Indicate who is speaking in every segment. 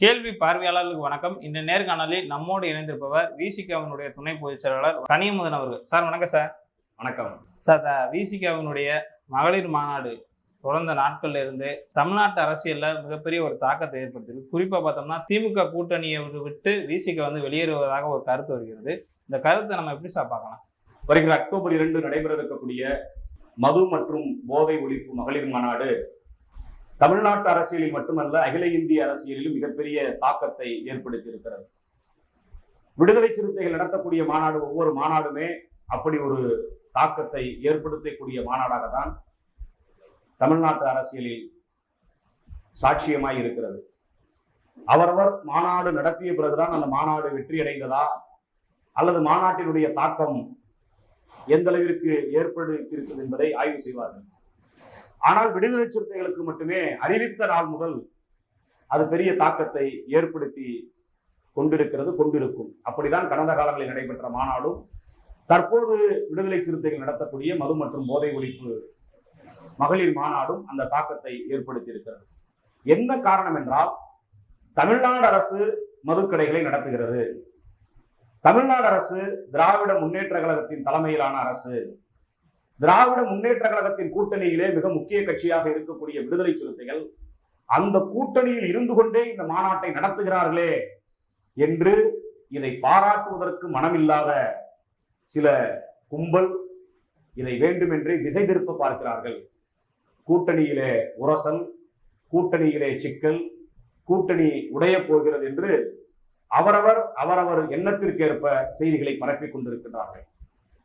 Speaker 1: கேள்வி பார்வையாளர்களுக்கு வணக்கம். இந்த நேர்காணலில் நம்மோடு இணைந்திருப்பவர் விசிகாவினுடைய துணை பொதுச் செயலாளர் கனியமுதன் அவர்கள். சார் வணக்கம் சார்.
Speaker 2: வணக்கம்
Speaker 1: சார். விசிகாவினுடைய மகளிர் மாநாடு தொடர்ந்த நாட்கள்ல இருந்து தமிழ்நாட்டு அரசியல்ல மிகப்பெரிய ஒரு தாக்கத்தை ஏற்படுத்திருக்கு. குறிப்பா பார்த்தோம்னா திமுக கூட்டணியை விட்டு விசிக வெளியேறுவதாக ஒரு கருத்து வருகிறது. இந்த கருத்தை நம்ம எப்படி சார் பார்க்கலாம்?
Speaker 2: வருகிற அக்டோபர் 2 நடைபெற இருக்கக்கூடிய மது மற்றும் போதை ஒழிப்பு மகளிர் மாநாடு தமிழ்நாட்டு அரசியலில் மட்டுமல்ல, அகில இந்திய அரசியலிலும் மிகப்பெரிய தாக்கத்தை ஏற்படுத்தி இருக்கிறது. விடுதலை சிறுத்தைகள் நடத்தக்கூடிய மாநாடு, ஒவ்வொரு மாநாடுமே அப்படி ஒரு தாக்கத்தை ஏற்படுத்தக்கூடிய மாநாடாக தான் தமிழ்நாட்டு அரசியலில் சாட்சியமாய் இருக்கிறது. அவரவர் மாநாடு நடத்திய பிறகுதான் அந்த மாநாடு வெற்றியடைந்ததா அல்லது மாநாட்டினுடைய தாக்கம் எந்த அளவிற்கு ஏற்படுத்தியிருக்கிறது என்பதை ஆய்வு செய்வார்கள். ஆனால் விடுதலை சிறுத்தைகளுக்கு மட்டுமே அறிவித்த நாள் முதல் அது பெரிய தாக்கத்தை ஏற்படுத்தி கொண்டிருக்கும். அப்படிதான் கடந்த காலங்களில் நடைபெற்ற மாநாடும் தற்போது விடுதலை சிறுத்தைகள் நடத்தக்கூடிய மது மற்றும் போதை ஒழிப்பு மகளிர் மாநாடும் அந்த தாக்கத்தை ஏற்படுத்தி இருக்கிறது. என்ன காரணம் என்றால், தமிழ்நாடு அரசு மதுக்கடைகளை நடத்துகிறது. தமிழ்நாடு அரசு திராவிட முன்னேற்ற கழகத்தின் தலைமையிலான அரசு. திராவிட முன்னேற்ற கழகத்தின் கூட்டணியிலே மிக முக்கிய கட்சியாக இருக்கக்கூடிய விடுதலை சிறுத்தைகள் அந்த கூட்டணியில் இருந்து கொண்டே இந்த மாநாட்டை நடத்துகிறார்களே என்று இதை பாராட்டுவதற்கு மனமில்லாத சில கும்பல் இதை வேண்டுமென்றே திசை திருப்ப பார்க்கிறார்கள். கூட்டணியிலே உரசல், கூட்டணியிலே சிக்கல், கூட்டணி உடைய போகிறது என்று அவரவர் எண்ணத்திற்கேற்ப செய்திகளை பரப்பிக் கொண்டிருக்கிறார்கள்.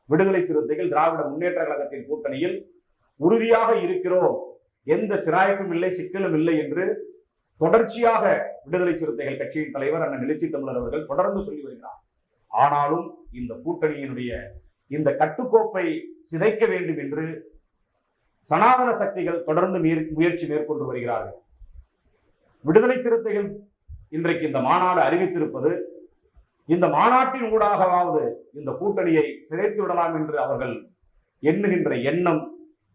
Speaker 2: விடுதலை சிறுத்தைகள் திராவிட முன்னேற்ற கழகத்தின் கூட்டணியில் உறுதியாக இருக்கிறோம், எந்த சிராய்ப்பும் இல்லை, சிக்கலும் இல்லை என்று தொடர்ச்சியாக விடுதலை சிறுத்தைகள் கட்சியின் தலைவர் அண்ணன் எழுச்சி தமிழர் அவர்கள் தொடர்ந்து சொல்லி வருகிறார். ஆனாலும் இந்த கூட்டணியினுடைய இந்த கட்டுக்கோப்பை சிதைக்க வேண்டும் என்று சனாதன சக்திகள் தொடர்ந்து முயற்சி மேற்கொண்டு வருகிறார்கள். விடுதலை சிறுத்தைகள் இன்றைக்கு இந்த மாநாடு அறிவித்திருப்பது, இந்த மாநாட்டின் ஊடாகவாவது இந்த கூட்டணியை சிதைத்து விடலாம் என்று அவர்கள் எண்ணுகின்ற எண்ணம்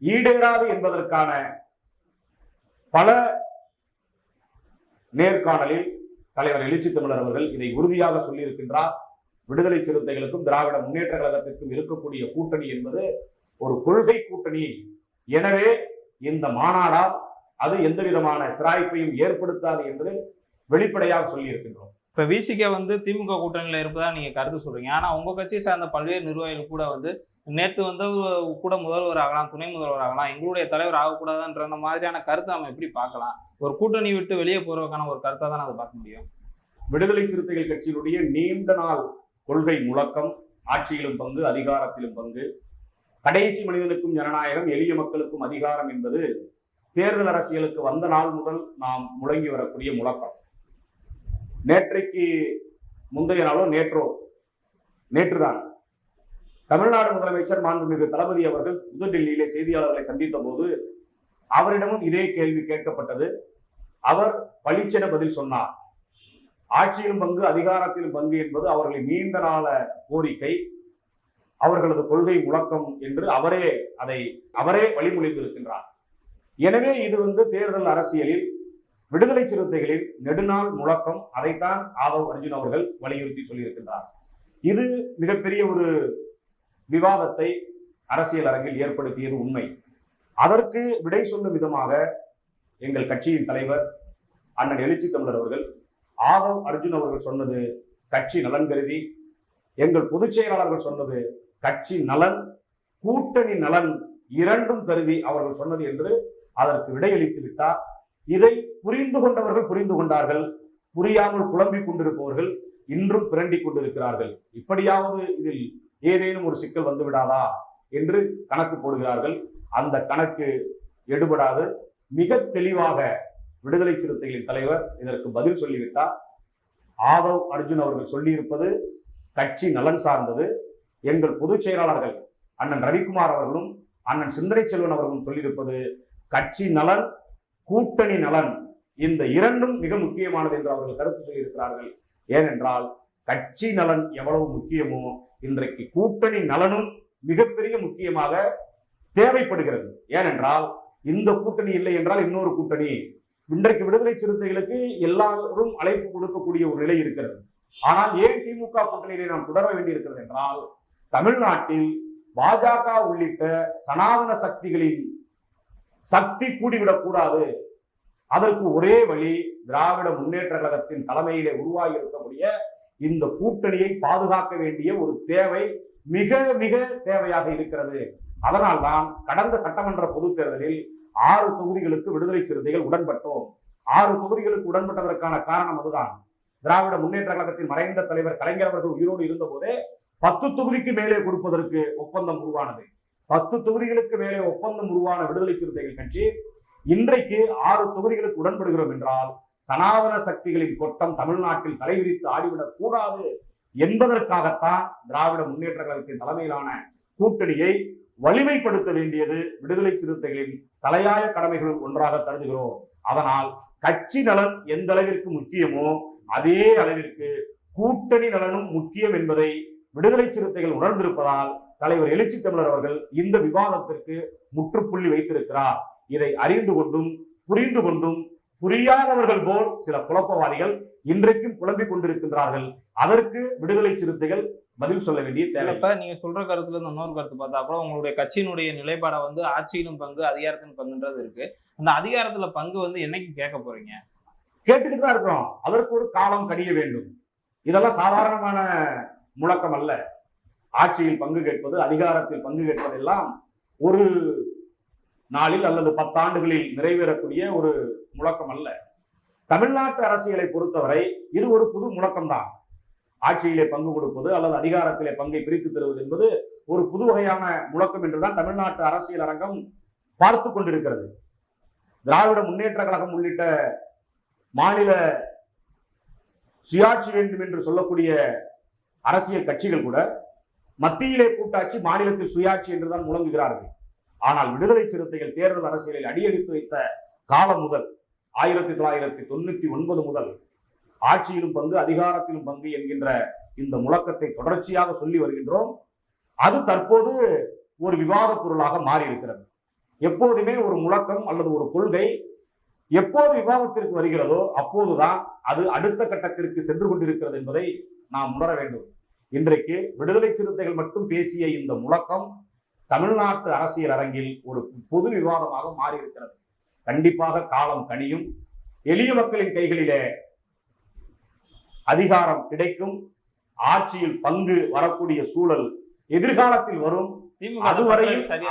Speaker 2: ஈடேறாது என்பதற்கான பல நேர்காணலில் தலைவர் எழுச்சி தமிழர் அவர்கள் இதை உறுதியாக சொல்லியிருக்கின்றார். விடுதலை சிறுத்தைகளுக்கும் திராவிட முன்னேற்ற கழகத்திற்கும் இருக்கக்கூடிய கூட்டணி என்பது ஒரு கொள்கை கூட்டணி. எனவே இந்த மாநாடால் அது எந்த விதமான சிராய்ப்பையும் ஏற்படுத்தாது என்று வெளிப்படையாக சொல்லி இருக்கின்றோம்.
Speaker 1: இப்ப விசிக திமுக கூட்டணியில இருப்பதா நீங்க கருத்து சொல்றீங்க. ஆனா உங்க கட்சியை சார்ந்த பல்வேறு நிர்வாகிகள் கூட நேற்று கூட முதல்வர் ஆகலாம், துணை முதல்வர் ஆகலாம், எங்களுடைய தலைவர் ஆகக்கூடாதுன்ற மாதிரியான கருத்தை நம்ம எப்படி பார்க்கலாம்? ஒரு கூட்டணி விட்டு வெளியே போறதுக்கான ஒரு கருத்தை தான் அதை பார்க்க முடியும்.
Speaker 2: விடுதலை சிறுத்தைகள் கட்சியினுடைய நீண்ட நாள் கொள்கை முழக்கம், ஆட்சியிலும் பங்கு, அதிகாரத்திலும் பங்கு, கடைசி மனிதனுக்கும் ஜனநாயகம், எளிய மக்களுக்கும் அதிகாரம் என்பது தேர்தல் அரசியலுக்கு வந்த நாள் முதல் நாம் முழங்கி வரக்கூடிய முழக்கம். நேற்றைக்கு முந்தைய நாளோ நேற்றுதான் தமிழ்நாடு முதலமைச்சர் மாண்புமிகு தளபதி அவர்கள் புதுடெல்லியிலே செய்தியாளர்களை சந்தித்த போது அவரிடமும் இதே கேள்வி கேட்கப்பட்டது. அவர் பளிச்சென பதில் சொன்னார். ஆட்சியிலும் பங்கு, அதிகாரத்திலும் பங்கு என்பது அவர்களின் நீண்ட நாள கோரிக்கை, அவர்களது கொள்கை முழக்கம் என்று அவரே வழிமொழிந்திருக்கின்றார். எனவே இது தேர்தல் அரசியலில் விடுதலை சிறுத்தைகளின் நெடுநாள் முழக்கம். அதைத்தான் ஆதவ் அர்ஜுன் அவர்கள் வலியுறுத்தி சொல்லியிருக்கின்றார். இது மிகப்பெரிய ஒரு விவாதத்தை அரசியல் அரங்கில் ஏற்படுத்தியது உண்மை. அதற்கு விடை சொல்லும் விதமாக எங்கள் கட்சியின் தலைவர் அண்ணன் எழுச்சி தமிழர் அவர்கள், ஆதவ் அர்ஜுன் அவர்கள் சொன்னது கட்சி நலன் கருதி, எங்கள் பொதுச் செயலாளர்கள் சொன்னது கட்சி நலன், கூட்டணி நலன் இரண்டும் கருதி அவர்கள் சொன்னது என்று அதற்கு விடையளித்து விட்டார். இதை புரிந்து கொண்டவர்கள் புரிந்து கொண்டார்கள், புரியாமல் குழம்பிக் கொண்டிருப்பவர்கள் இன்றும் பிரண்டிக் கொண்டிருக்கிறார்கள். இப்படியாவது இதில் ஏதேனும் ஒரு சிக்கல் வந்து விடாதா என்று கணக்கு போடுகிறார்கள். அந்த கணக்கு எடுபடாது. மிக தெளிவாக விடுதலை சிறுத்தைகளின் தலைவர் இதற்கு பதில் சொல்லிவிட்டார். ஆதவ் அர்ஜுன் அவர்கள் சொல்லியிருப்பது கட்சி நலன் சார்ந்தது. எங்கள் பொதுச் செயலாளர்கள் அண்ணன் ரவிக்குமார் அவர்களும் அண்ணன் சிந்தனை செல்வன் அவர்களும் சொல்லியிருப்பது கட்சி நலன், கூட்டணி நலன், இந்த இரண்டும் மிக முக்கியமானது என்று அவர்கள் கருத்து சொல்லியிருக்கிறார்கள். ஏனென்றால் கட்சி நலன் எவ்வளவு முக்கியமோ இன்றைக்கு கூட்டணி நலனும் மிகப்பெரிய முக்கியமாக தேவைப்படுகிறது. ஏனென்றால் இந்த கூட்டணி இல்லை என்றால் இன்னொரு கூட்டணி, இன்றைக்கு விடுதலை சிறுத்தைகளுக்கு எல்லாரும் அழைப்பு கொடுக்கக்கூடிய ஒரு நிலை இருக்கிறது. ஆனால் ஏன் திமுக கூட்டணியை நாம் தொடர வேண்டியிருக்கிறது என்றால், தமிழ்நாட்டில் பாஜக உள்ளிட்ட சனாதன சக்திகளின் சக்தி கூடிவிடக் கூடாது. அதற்கு ஒரே வழி திராவிட முன்னேற்ற கழகத்தின் தலைமையிலே உருவாகி இருக்கக்கூடிய இந்த கூட்டணியை பாதுகாக்க வேண்டிய ஒரு தேவை மிக மிக தேவையாக இருக்கிறது. அதனால்தான் கடந்த சட்டமன்ற பொதுத் தேர்தலில் 6 தொகுதிகளுக்கு விடுதலை சிறுத்தைகள் உடன்பட்டோம். 6 தொகுதிகளுக்கு உடன்பட்டதற்கான காரணம் அதுதான். திராவிட முன்னேற்ற கழகத்தின் மறைந்த தலைவர் கலைஞர் அவர்கள் உயிரோடு இருந்த போதே 10 தொகுதிக்கு மேலே கொடுப்பதற்கு ஒப்பந்தம் உருவானது. 10 தொகுதிகளுக்கு மேலே ஒப்பந்தம் உருவான விடுதலை சிறுத்தைகள் கட்சி இன்றைக்கு 6 தொகுதிகளுக்கு உடன்படுகிறோம் என்றால், சனாதன சக்திகளின் கொட்டம் தமிழ்நாட்டில் தலைவிரித்து ஆடிவிடக் கூடாது என்பதற்காகத்தான் திராவிட முன்னேற்ற கழகத்தின் தலைமையிலான கூட்டணியை வலிமைப்படுத்த வேண்டியது விடுதலை சிறுத்தைகளின் தலையாய கடமைகளுள் ஒன்றாக கருதுகிறோம். அதனால் கட்சி நலன் எந்த அளவிற்கு முக்கியமோ அதே அளவிற்கு கூட்டணி நலனும் முக்கியம் என்பதை விடுதலை சிறுத்தைகள் உணர்ந்திருப்பதால் தலைவர் எழுச்சி தமிழர் அவர்கள் இந்த விவாதத்திற்கு முற்றுப்புள்ளி வைத்திருக்கிறார். இதை அறிந்து கொண்டும் புரிந்து கொண்டும் புரியாதவர்கள் போல் சில குழப்பவாதிகள் இன்றைக்கும் குழம்பிக் கொண்டிருக்கின்றார்கள். அதற்கு விடுதலை சிறுத்தைகள் பதில் சொல்ல வேண்டிய தேவை.
Speaker 1: இப்ப நீங்க சொல்ற கருத்துல இருந்து இன்னொரு கருத்து பார்த்தா கூட உங்களுடைய கட்சியினுடைய நிலைப்பாடை வந்து ஆட்சியிலும் பங்கு அதிகாரத்திலும் பங்குன்றது இருக்கு. அந்த அதிகாரத்துல பங்கு வந்து என்னைக்கு கேட்க போறீங்க?
Speaker 2: கேட்டுக்கிட்டு தான் இருக்கிறோம். அதற்கு ஒரு காலம் கணிய வேண்டும். இதெல்லாம் சாதாரணமான முழக்கம் அல்ல. ஆட்சியில் பங்கு கேட்பது, அதிகாரத்தில் பங்கு கேட்பதெல்லாம் ஒரு நாளில் அல்லது 10 ஆண்டுகளில் நிறைவேறக்கூடிய ஒரு முழக்கம் அல்ல. தமிழ்நாட்டு அரசியலை பொறுத்தவரை இது ஒரு புது முழக்கம்தான். ஆட்சியிலே பங்கு கொடுப்பது அல்லது அதிகாரத்திலே பங்கை பிரித்து தருவது என்பது ஒரு புது வகையான முழக்கம் என்றுதான் தமிழ்நாட்டு அரசியல் அரங்கம் பார்த்து கொண்டிருக்கிறது. திராவிட முன்னேற்ற கழகம் உள்ளிட்ட மாநில சுயாட்சி வேண்டும் என்று சொல்லக்கூடிய அரசியல் கட்சிகள் கூட மத்தியிலே கூட்டாட்சி, மாநிலத்தில் சுயாட்சி என்றுதான் முழங்குகிறார்கள். ஆனால் விடுதலை சிறுத்தைகள் தேர்தல் அரசியலில் அடியெடுத்து வைத்த காலம் முதல் 1999 முதல் ஆட்சியிலும் பங்கு அதிகாரத்திலும் பங்கு என்கின்ற இந்த முழக்கத்தை தொடர்ச்சியாக சொல்லி வருகின்றோம். அது தற்போது ஒரு விவாத பொருளாக மாறி இருக்கிறது. எப்போதுமே ஒரு முழக்கம் அல்லது ஒரு கொள்கை எப்போது விவாதத்திற்கு வருகிறதோ அப்போதுதான் அது அடுத்த கட்டத்திற்கு சென்று கொண்டிருக்கிறது என்பதை நாம் உணர வேண்டும். இன்றைக்கு விடுதலை சிறுத்தைகள் மட்டும் பேசிய இந்த முழக்கம் தமிழ்நாட்டு அரசியல் அரங்கில் ஒரு பொது விவாதமாக மாறி இருக்கிறது. கண்டிப்பாக காலம் கனியும். எளிய மக்களின் கைகளிலே அதிகாரம் கிடைக்கும். ஆட்சியில் பங்கு வரக்கூடிய சூழல் எதிர்காலத்தில் வரும்.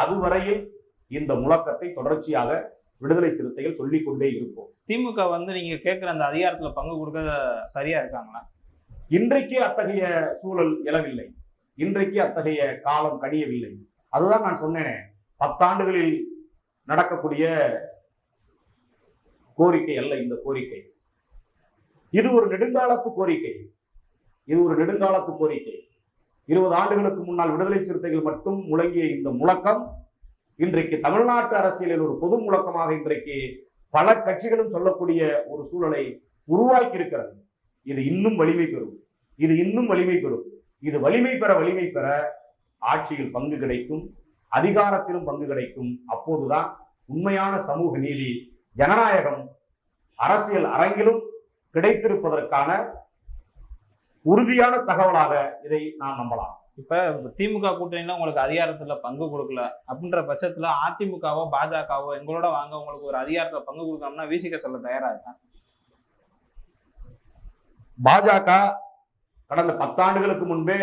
Speaker 2: அதுவரையில் இந்த முழக்கத்தை தொடர்ச்சியாக விடுதலை சிறுத்தைகள் சொல்லிக் கொண்டே இருப்போம்.
Speaker 1: திமுக வந்து நீங்க கேட்கிற அந்த அதிகாரத்துல பங்கு கொடுக்க சரியா இருக்காங்களா?
Speaker 2: இன்றைக்கு அத்தகைய சூழல் எழவில்லை. இன்றைக்கு அத்தகைய காலம் கனியவில்லை. அதுதான் நான் சொன்னேனே, 10 ஆண்டுகளில் நடக்கக்கூடிய கோரிக்கை அல்ல இந்த கோரிக்கை. இது ஒரு நெடுங்காலத்து கோரிக்கை. 20 ஆண்டுகளுக்கு முன்னால் விடுதலை சிறுத்தைகள் மட்டும் முழங்கிய இந்த முழக்கம் இன்றைக்கு தமிழ்நாட்டு அரசியலில் ஒரு பொது முழக்கமாக இன்றைக்கு பல கட்சிகளும் சொல்லக்கூடிய ஒரு சூழலை உருவாக்கி இருக்கிறது. இது இன்னும் வலிமை பெறும். இது வலிமை பெற ஆட்சியில் பங்கு கிடைக்கும், அதிகாரத்திலும் பங்கு கிடைக்கும். அப்போதுதான் உண்மையான சமூக நீதி, ஜனநாயகம் அரசியல் அரங்கிலும் கிடைத்திருப்பதற்கான உறுதியான தகவலாக இதை நாம் நம்பலாம்.
Speaker 1: இப்ப திமுக கூட்டணியில உங்களுக்கு அதிகாரத்துல பங்கு கொடுக்கல அப்படின்ற பட்சத்துல அதிமுகவோ பாஜகவோ எங்களோட வாங்க உங்களுக்கு ஒரு அதிகாரத்துல பங்கு கொடுக்கணும்னா விசிக சொல்ல தயாரா இருக்கா?
Speaker 2: பாஜக கடந்த 10 ஆண்டுகளுக்கு முன்பே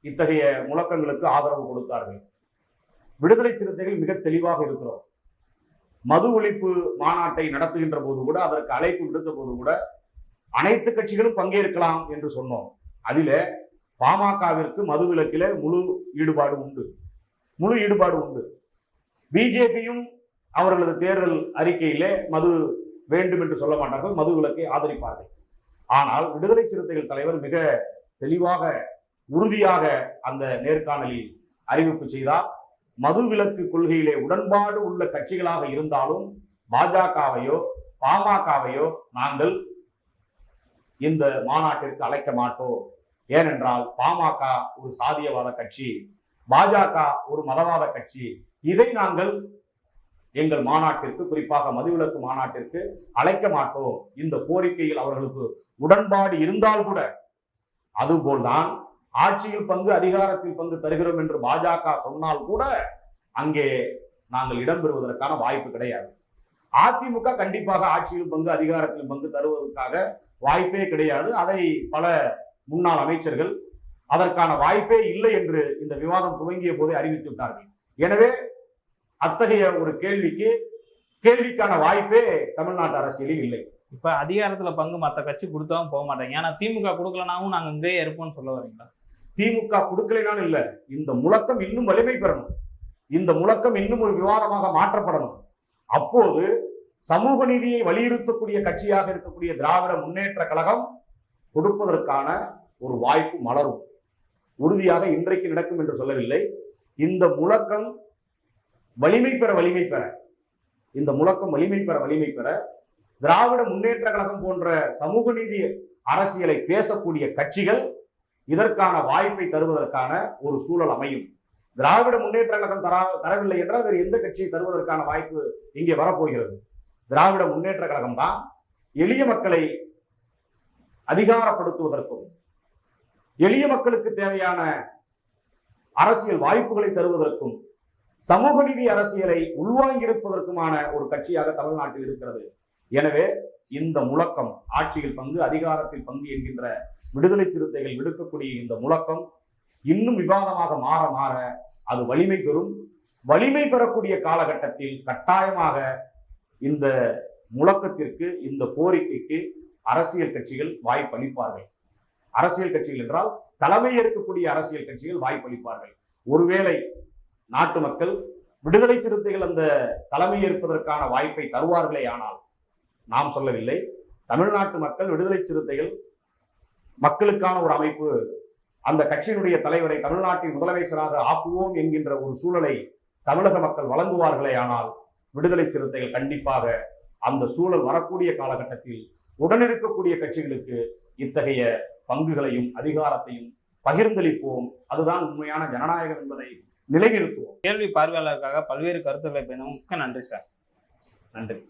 Speaker 2: இத்தகைய முழக்கங்களுக்கு ஆதரவு கொடுத்தார்கள். விடுதலை சிறுத்தைகள் மிக தெளிவாக இருக்கிறோம். மது ஒழிப்பு மாநாட்டை நடத்துகின்ற போது கூட, அதற்கு அழைப்பு விடுத்த போது கூட அனைத்து கட்சிகளும் பங்கேற்கலாம் என்று சொன்னோம். அதிலே பாமகவிற்கு மது விலக்கில முழு ஈடுபாடு உண்டு. பிஜேபியும் அவர்களது தேர்தல் அறிக்கையிலே மது வேண்டும் என்று சொல்ல மாட்டார்கள், மது விலக்கை ஆதரிப்பார்கள். ஆனால் விடுதலை சிறுத்தைகள் தலைவர் மிக தெளிவாக உறுதியாக அந்த நேர்காணலில் அறிவிப்பு செய்தார். மது விலக்கு கொள்கையிலே உடன்பாடு உள்ள கட்சிகளாக இருந்தாலும் பாஜகவையோ பாமகவையோ நாங்கள் இந்த மாநாட்டிற்கு அழைக்க மாட்டோம். ஏனென்றால் பாமக ஒரு சாதியவாத கட்சி, பாஜக ஒரு மதவாத கட்சி. இதை நாங்கள் எங்கள் மாநாட்டிற்கு, குறிப்பாக மதுவிலக்கு மாநாட்டிற்கு அழைக்க மாட்டோம். இந்த கோரிக்கையில் அவர்களுக்கு உடன்பாடு இருந்தால் கூட, அதுபோல்தான் ஆட்சியில் பங்கு, அதிகாரத்தில் பங்கு தருகிறோம் என்று பாஜக சொன்னால் கூட அங்கே நாங்கள் இடம்பெறுவதற்கான வாய்ப்பு கிடையாது. அதிமுக கண்டிப்பாக ஆட்சியில் பங்கு, அதிகாரத்தில் பங்கு தருவதற்காக வாய்ப்பே கிடையாது. அதை பல முன்னாள் அமைச்சர்கள் அதற்கான வாய்ப்பே இல்லை என்று இந்த விவாதம் துவங்கிய போதே அறிவித்து விட்டார்கள். எனவே அத்தகைய ஒரு கேள்விக்கான வாய்ப்பே தமிழ்நாட்டு அரசியலில் இல்லை.
Speaker 1: இப்ப அதிகாரத்துல பங்கு மற்ற கட்சி கொடுத்தாவும் போக மாட்டாங்க. ஏன்னா திமுக கொடுக்கலனாவும் நாங்க இங்கே இருப்போம்னு சொல்ல வரீங்களா?
Speaker 2: திமுக கொடுக்கலைனாலும் இல்ல, இந்த முழக்கம் இன்னும் வலிமை பெறணும். இந்த முழக்கம் இன்னும் ஒரு விவாதமாக மாற்றப்படணும். அப்போது சமூக நீதியை வலியுறுத்தக்கூடிய கட்சியாக இருக்கக்கூடிய திராவிட முன்னேற்ற கழகம் கொடுப்பதற்கான ஒரு வாய்ப்பு மலரும். உறுதியாக இன்றைக்கு நடக்கும் என்று சொல்லவில்லை. இந்த முழக்கம் வலிமை பெற இந்த முழக்கம் வலிமை பெற திராவிட முன்னேற்ற கழகம் போன்ற சமூக நீதி அரசியலை பேசக்கூடிய கட்சிகள் இதற்கான வாய்ப்பை தருவதற்கான ஒரு சூழல் அமையும். திராவிட முன்னேற்ற கழகம் தரவில்லை என்றால் வேறு எந்த கட்சியை தருவதற்கான வாய்ப்பு இங்கே வரப்போகிறது? திராவிட முன்னேற்ற கழகம் தான் எளிய மக்களை அதிகாரப்படுத்துவதற்கும், எளிய மக்களுக்கு தேவையான அரசியல் வாய்ப்புகளை தருவதற்கும், சமூக நீதி அரசியலை உள்வாங்கியிருப்பதற்குமான ஒரு கட்சியாக தமிழ்நாட்டில் இருக்கிறது. எனவே இந்த முழக்கம், ஆட்சியில் பங்கு, அதிகாரத்தில் பங்கு என்கின்ற விடுதலை சிறுத்தைகள் விடுக்கக்கூடிய இந்த முழக்கம் இன்னும் விவாதமாக மாற மாற அது வலிமை பெறும். வலிமை பெறக்கூடிய காலகட்டத்தில் கட்டாயமாக இந்த முழக்கத்திற்கு, இந்த கோரிக்கைக்கு அரசியல் கட்சிகள் வாய்ப்பளிப்பார்கள். அரசியல் கட்சிகள் என்றால் தலைமை ஏற்கக்கூடிய அரசியல் கட்சிகள் வாய்ப்பளிப்பார்கள். ஒருவேளை நாட்டு மக்கள் விடுதலை சிறுத்தைகள் அந்த தலைமை ஏற்பதற்கான வாய்ப்பை தருவார்களே ஆனால், நாம் சொல்லவில்லை, தமிழ்நாட்டு மக்கள் விடுதலை சிறுத்தைகள் மக்களுக்கான ஒரு அமைப்பு, அந்த கட்சியினுடைய தலைவரை தமிழ்நாட்டின் முதலமைச்சராக ஆக்குவோம் என்கின்ற ஒரு சூழலை தமிழக மக்கள் வழங்குவார்களே ஆனால், விடுதலை சிறுத்தைகள் கண்டிப்பாக அந்த சூழல் வரக்கூடிய காலகட்டத்தில் உடனிருக்கக்கூடிய கட்சிகளுக்கு இத்தகைய பங்குகளையும் அதிகாரத்தையும் பகிர்ந்தளிப்போம். அதுதான் உண்மையான ஜனநாயகம் என்பதை நிலைநிறுத்துவோம்.
Speaker 1: கேள்வி பார்வையாளருக்காக பல்வேறு கருத்துக்களை பேசும். நன்றி சார்.
Speaker 2: நன்றி.